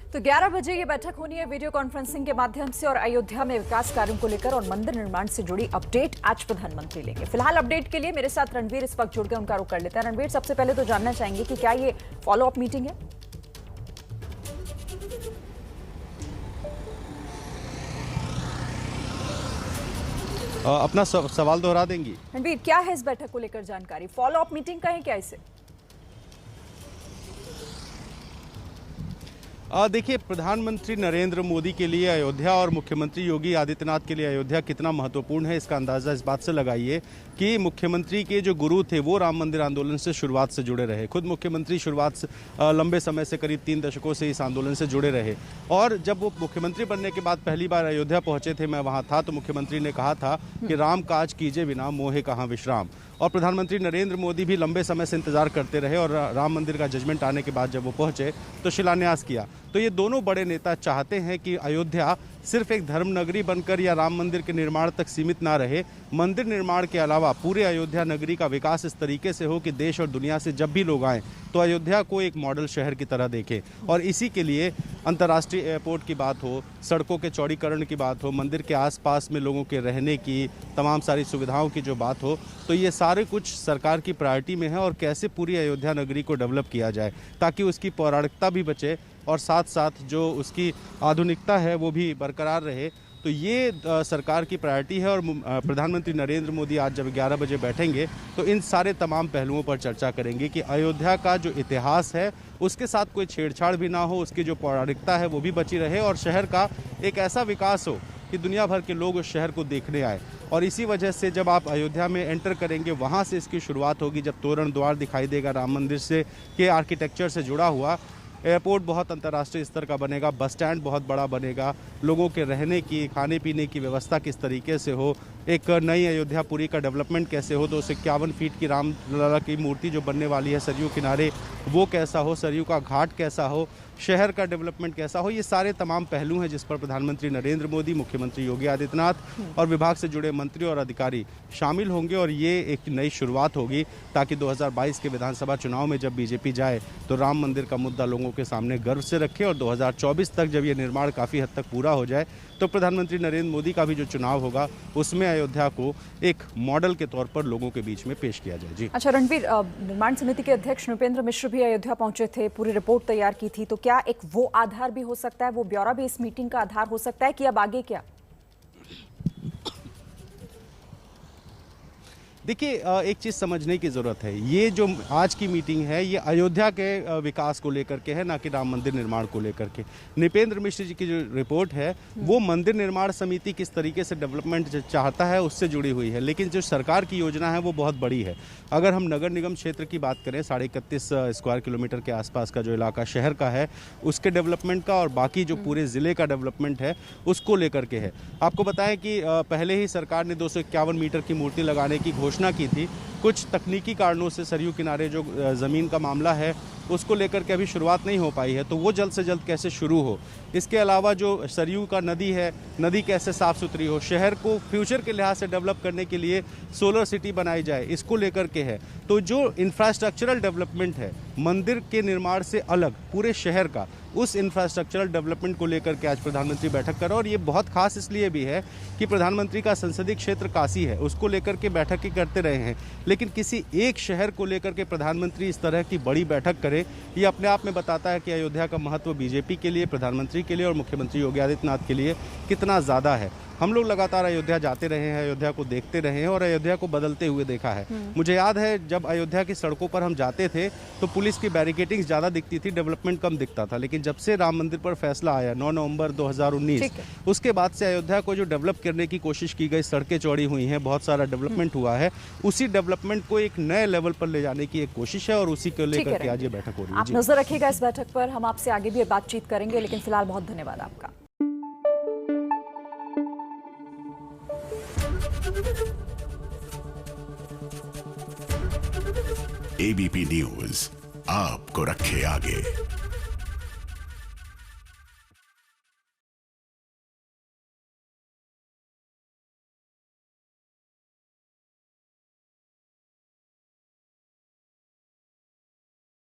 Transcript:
तो 11 बजे ये बैठक होनी है वीडियो कॉन्फ्रेंसिंग के माध्यम से और अयोध्या में विकास कार्यों को लेकर और मंदिर निर्माण से जुड़ी अपडेट आज प्रधानमंत्री लेंगे। फिलहाल अपडेट के लिए मेरे साथ रणवीर इस वक्त जुड़ गए, उनका रुख कर लेते हैं। रणवीर, सबसे पहले तो जानना चाहेंगे कि क्या ये फॉलो अप मीटिंग है? अपना सवाल दोहरा देंगी? रणवीर, क्या है इस बैठक को लेकर जानकारी? फॉलो अप मीटिंग का है क्या इसे? देखिए, प्रधानमंत्री नरेंद्र मोदी के लिए अयोध्या और मुख्यमंत्री योगी आदित्यनाथ के लिए अयोध्या कितना महत्वपूर्ण है, इसका अंदाज़ा इस बात से लगाइए कि मुख्यमंत्री के जो गुरु थे वो राम मंदिर आंदोलन से शुरुआत से जुड़े रहे। खुद मुख्यमंत्री शुरुआत से लंबे समय से करीब 3 दशकों से इस आंदोलन से जुड़े रहे और जब वो मुख्यमंत्री बनने के बाद पहली बार अयोध्या पहुंचे थे, मैं वहाँ था, तो मुख्यमंत्री ने कहा था कि राम काज कीजिए बिना मोहे कहाँ विश्राम। और प्रधानमंत्री नरेंद्र मोदी भी लंबे समय से इंतजार करते रहे और राम मंदिर का जजमेंट आने के बाद जब वो पहुंचे तो शिलान्यास किया। तो ये दोनों बड़े नेता चाहते हैं कि अयोध्या सिर्फ एक धर्म नगरी बनकर या राम मंदिर के निर्माण तक सीमित ना रहे, मंदिर निर्माण के अलावा पूरे अयोध्या नगरी का विकास इस तरीके से हो कि देश और दुनिया से जब भी लोग आएँ तो अयोध्या को एक मॉडल शहर की तरह देखें। और इसी के लिए अंतर्राष्ट्रीय एयरपोर्ट की बात हो, सड़कों के चौड़ीकरण की बात हो, मंदिर के आसपास में लोगों के रहने की तमाम सारी सुविधाओं की जो बात हो, तो ये सारे कुछ सरकार की प्रायोरिटी में है और कैसे पूरी अयोध्या नगरी को डेवलप किया जाए ताकि उसकी पौराणिकता भी बचे और साथ साथ जो उसकी आधुनिकता है वो भी बरकरार रहे। तो ये सरकार की प्रायोरिटी है और प्रधानमंत्री नरेंद्र मोदी आज जब 11 बजे बैठेंगे तो इन सारे तमाम पहलुओं पर चर्चा करेंगे कि अयोध्या का जो इतिहास है उसके साथ कोई छेड़छाड़ भी ना हो, उसकी जो पौराणिकता है वो भी बची रहे और शहर का एक ऐसा विकास हो कि दुनिया भर के लोग उस शहर को देखने आए। और इसी वजह से जब आप अयोध्या में एंटर करेंगे वहाँ से इसकी शुरुआत होगी, जब तोरण द्वार दिखाई देगा राम मंदिर से के आर्किटेक्चर से जुड़ा हुआ। एयरपोर्ट बहुत अंतर्राष्ट्रीय स्तर का बनेगा, बस स्टैंड बहुत बड़ा बनेगा, लोगों के रहने की खाने पीने की व्यवस्था किस तरीके से हो, एक नई अयोध्यापुरी का डेवलपमेंट कैसे हो, तो 51 फीट की राम लला की मूर्ति जो बनने वाली है सरयू किनारे वो कैसा हो, सरयू का घाट कैसा हो, शहर का डेवलपमेंट कैसा हो, ये सारे तमाम पहलू हैं जिस पर प्रधानमंत्री नरेंद्र मोदी, मुख्यमंत्री योगी आदित्यनाथ और विभाग से जुड़े मंत्री और अधिकारी शामिल होंगे। और ये एक नई शुरुआत होगी ताकि 2022 के विधानसभा चुनाव में जब बीजेपी जाए तो राम मंदिर का मुद्दा लोगों के सामने गर्व से रखे और 2024 तक जब ये निर्माण काफ़ी हद तक पूरा हो जाए तो प्रधानमंत्री नरेंद्र मोदी का भी जो चुनाव होगा उसमें अयोध्या को एक मॉडल के तौर पर लोगों के बीच में पेश किया जाए। जी अच्छा रणवीर, निर्माण समिति के अध्यक्ष नृपेंद्र मिश्र भी अयोध्या पहुंचे थे, पूरी रिपोर्ट तैयार की थी, तो क्या एक वो आधार भी हो सकता है, वो ब्यौरा भी इस मीटिंग का आधार हो सकता है कि अब आगे क्या? देखिए, एक चीज़ समझने की ज़रूरत है, ये जो आज की मीटिंग है ये अयोध्या के विकास को लेकर के है, ना कि राम मंदिर निर्माण को लेकर के। नृपेंद्र मिश्र जी की जो रिपोर्ट है वो मंदिर निर्माण समिति किस तरीके से डेवलपमेंट चाहता है उससे जुड़ी हुई है, लेकिन जो सरकार की योजना है वो बहुत बड़ी है। अगर हम नगर निगम क्षेत्र की बात करें, 31.5 स्क्वायर किलोमीटर के आसपास का जो इलाका शहर का है उसके डेवलपमेंट का और बाकी जो पूरे ज़िले का डेवलपमेंट है उसको लेकर के है। आपको बताएं कि पहले ही सरकार ने 251 मीटर की मूर्ति लगाने की घोषणा की थी। कुछ तकनीकी कारणों से सरयू किनारे जो ज़मीन का मामला है उसको लेकर के अभी शुरुआत नहीं हो पाई है, तो वो जल्द से जल्द कैसे शुरू हो। इसके अलावा जो सरयू का नदी है, नदी कैसे साफ़ सुथरी हो, शहर को फ्यूचर के लिहाज से डेवलप करने के लिए सोलर सिटी बनाई जाए, इसको लेकर के है। तो जो इंफ्रास्ट्रक्चरल डेवलपमेंट है मंदिर के निर्माण से अलग पूरे शहर का, उस इंफ्रास्ट्रक्चरल डेवलपमेंट को लेकर के आज प्रधानमंत्री बैठक कर रहे हैं। और ये बहुत खास इसलिए भी है कि प्रधानमंत्री का संसदीय क्षेत्र काशी है, उसको लेकर के बैठक ही करते रहे हैं, लेकिन किसी एक शहर को लेकर के प्रधानमंत्री इस तरह की बड़ी बैठक करे, ये अपने आप में बताता है कि अयोध्या का महत्व बीजेपी के लिए, प्रधानमंत्री के लिए और मुख्यमंत्री योगी आदित्यनाथ के लिए कितना ज़्यादा है। हम लोग लगातार अयोध्या जाते रहे हैं, अयोध्या को देखते रहे हैं और अयोध्या को बदलते हुए देखा है। मुझे याद है जब अयोध्या की सड़कों पर हम जाते थे तो पुलिस की बैरिकेडिंग ज़्यादा दिखती थी, डेवलपमेंट कम दिखता था, लेकिन जब से राम मंदिर पर फैसला आया 9 नवंबर 2019 उसके बाद से अयोध्या को जो डेवलप करने की कोशिश की गई, सड़कें चौड़ी हुई हैं, बहुत सारा डेवलपमेंट हुआ है, उसी डेवलपमेंट को एक नए लेवल पर ले जाने की एक कोशिश है और उसी को लेकर के आज ये बैठक हो रही है। आप नजर रखिएगा इस बैठक पर, हम आपसे आगे भी बातचीत करेंगे, लेकिन फिलहाल बहुत धन्यवाद आपका। एबीपी न्यूज आपको रखे आगे।